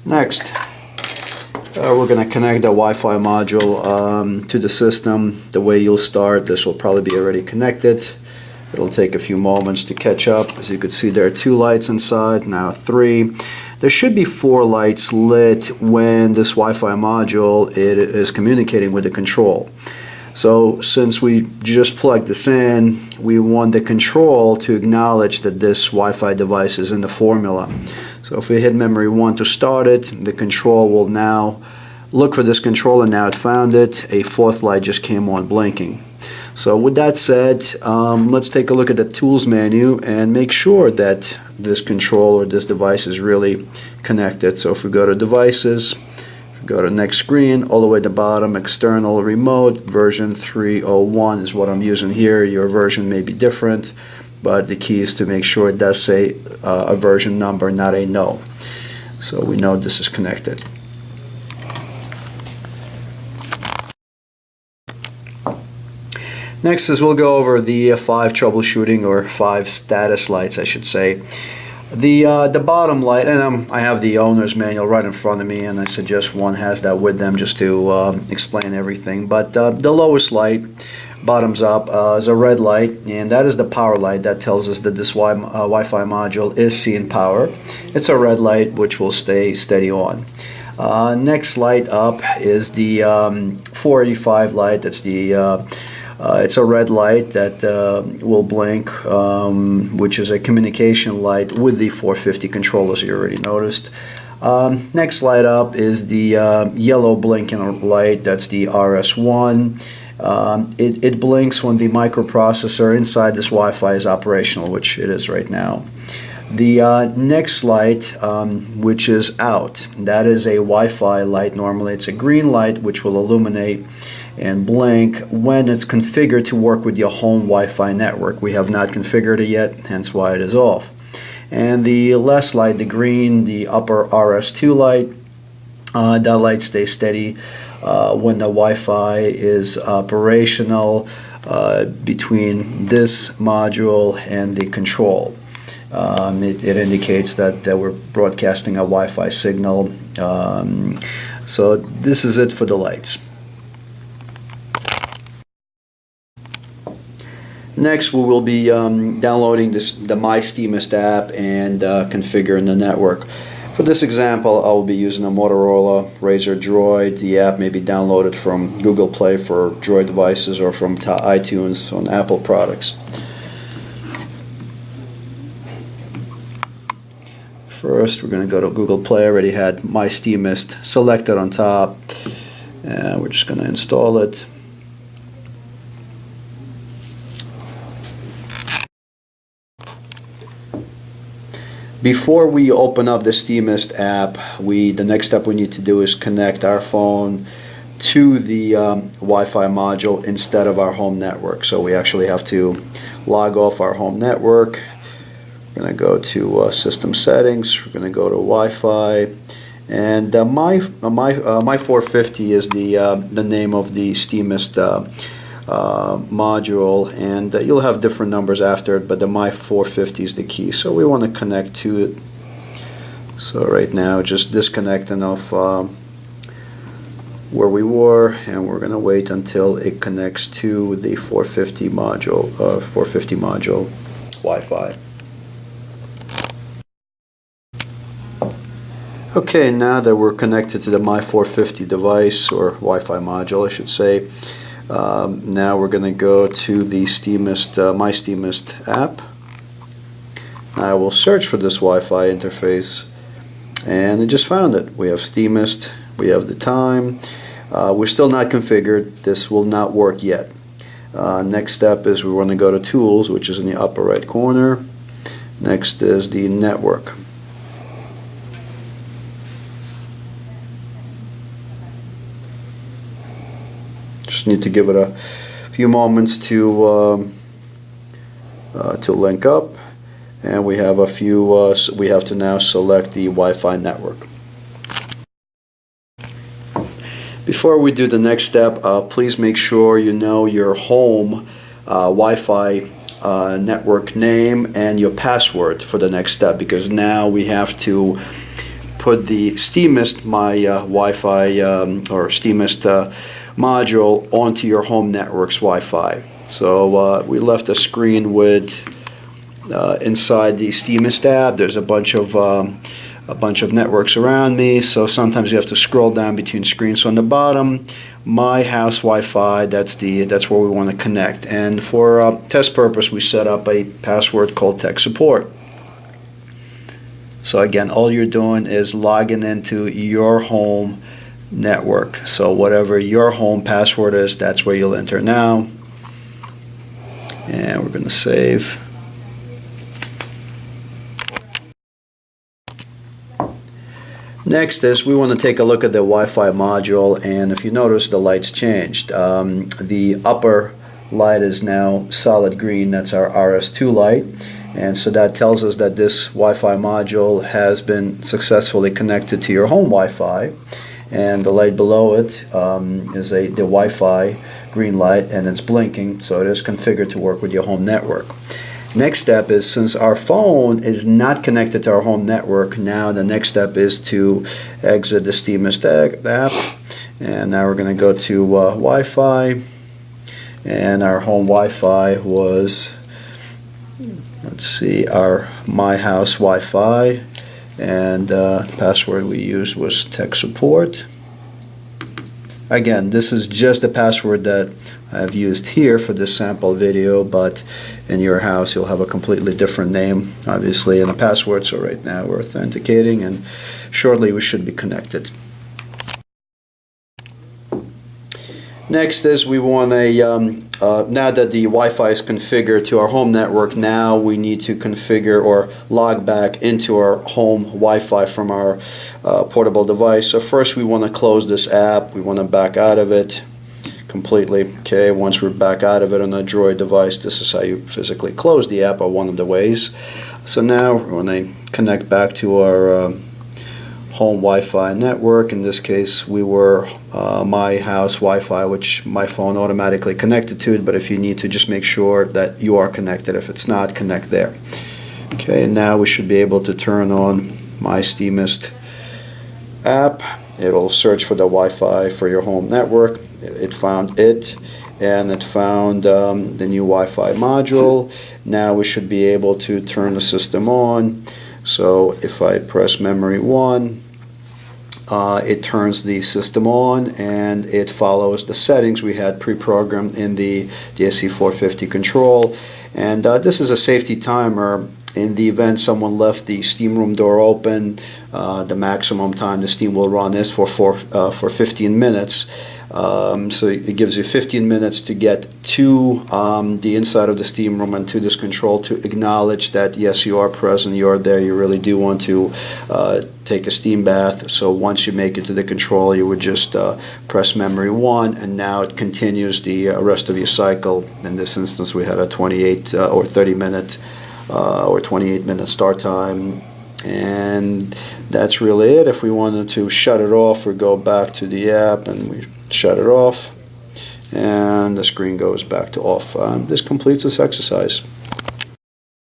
Next, we're going to connect the Wi-Fi module to the system. The way you'll start, this will probably be already connected. It'll take a few moments to catch up. As you can see, there are 2 lights inside, now 3. There should be 4 lights lit when this Wi-Fi module is communicating with the control. So since we just plugged this in, we want the control to acknowledge that this Wi-Fi device is in the formula. So if we hit memory 1 to start it, the control will now look for this control, and now it found it. A 4th light just came on blinking. So with that said, let's take a look at the tools menu and make sure that this control or this device is really connected. So if we go to devices, if we go to next screen, all the way at the bottom, external remote, version 301 is what I'm using here. Your version may be different, but the key is to make sure it does say a version number, not a no. So we know this is connected. Next is we'll go over the 5 troubleshooting, or 5 status lights I should say. The bottom light, and I have the owner's manual right in front of me, and I suggest one has that with them just to explain everything. But the lowest light, bottoms up, is a red light, and that is the power light. That tells us that this Wi-Fi module is seeing power. It's a red light which will stay steady on. Next light up is the 485 light. That's the it's a red light that will blink, which is a communication light with the 450 controllers you already noticed. Next light up is the yellow blinking light. That's the RS1. It blinks when the microprocessor inside this Wi-Fi is operational, which it is right now. The next light, which is out, that is a Wi-Fi light. Normally it's a green light which will illuminate and blink when it's configured to work with your home Wi-Fi network. We have not configured it yet, hence why it is off. And the last light, the green, the upper RS2 light, that light stays steady when the Wi-Fi is operational between this module and the control. It indicates that we're broadcasting a Wi-Fi signal. So this is it for the lights. Next, we will be downloading the My Steamist app and configuring the network. For this example, I will be using a Motorola Razr Droid. The app may be downloaded from Google Play for Droid devices or from iTunes on Apple products. First, we're going to go to Google Play. I already had My Steamist selected on top. And we're just going to install it. Before we open up the Steamist app, the next step we need to do is connect our phone to the Wi-Fi module instead of our home network. So we actually have to log off our home network. We're going to go to System Settings. We're going to go to Wi-Fi, and my 450 is the name of the Steamist module, and you'll have different numbers after it, but the My 450 is the key. So we want to connect to it. So right now just disconnecting off where we were, and we're going to wait until it connects to the 450 module Wi-Fi. Okay, now that we're connected to the My 450 device, or Wi-Fi module I should say, now we're going to go to the My Steamist app. I will search for this Wi-Fi interface, and I just found it. We have Steamist, we have the time. We're still not configured. This will not work yet. Next step is we want to go to Tools, which is in the upper right corner. Next is the network. Just need to give it a few moments to link up, and we have a few. We have to now select the Wi-Fi network. Before we do the next step, please make sure you know your home Wi-Fi network name and your password for the next step, because now we have to put the Steamist Wi-Fi or Steamist module onto your home network's Wi-Fi. So we left a screen with inside the Steamist app. There's a bunch of networks around me, so sometimes you have to scroll down between screens. So on the bottom, my house Wi-Fi, that's where we want to connect. And for test purpose, we set up a password called tech support. So again, all you're doing is logging into your home network. So whatever your home password is, that's where you'll enter now. And we're going to save. Next is we want to take a look at the Wi-Fi module, and if you notice, the lights changed. The upper light is now solid green. That's our RS2 light, and so that tells us that this Wi-Fi module has been successfully connected to your home Wi-Fi. And the light below it is the Wi-Fi green light, and it's blinking, so it is configured to work with your home network. Next step is, since our phone is not connected to our home network, now the next step is to exit the Steamist app, and now we're going to go to Wi-Fi, and our home Wi-Fi was, let's see, our My House Wi-Fi, and the password we used was tech support. Again, this is just the password that I've used here for this sample video, but in your house you'll have a completely different name, obviously, and a password. So right now we're authenticating, and shortly we should be connected. Next is we want now that the Wi-Fi is configured to our home network, now we need to configure or log back into our home Wi-Fi from our portable device. So first we want to close this app. We want to back out of it completely. Okay, once we're back out of it on a Droid device, this is how you physically close the app, or one of the ways. So now when I connect back to our home Wi-Fi network, in this case we were My House Wi-Fi, which my phone automatically connected to it, but if you need to, just make sure that you are connected. If it's not, connect there. Okay, now we should be able to turn on My Steamist app. It'll search for the Wi-Fi for your home network. It found it, and it found the new Wi-Fi module. Now we should be able to turn the system on. So if I press memory 1, it turns the system on, and it follows the settings we had pre-programmed in the DSC450 control. And this is a safety timer. In the event someone left the steam room door open, the maximum time the steam will run is for 15 minutes. So it gives you 15 minutes to get to the inside of the steam room and to this control to acknowledge that yes, you are present, you are there, you really do want to take a steam bath. So once you make it to the control, you would just press memory 1, and now it continues the rest of your cycle. In this instance, we had a 28 or 30 minute or 28 minute start time, and that's really it. If we wanted to shut it off, we go back to the app and we shut it off, and the screen goes back to off. This completes this exercise.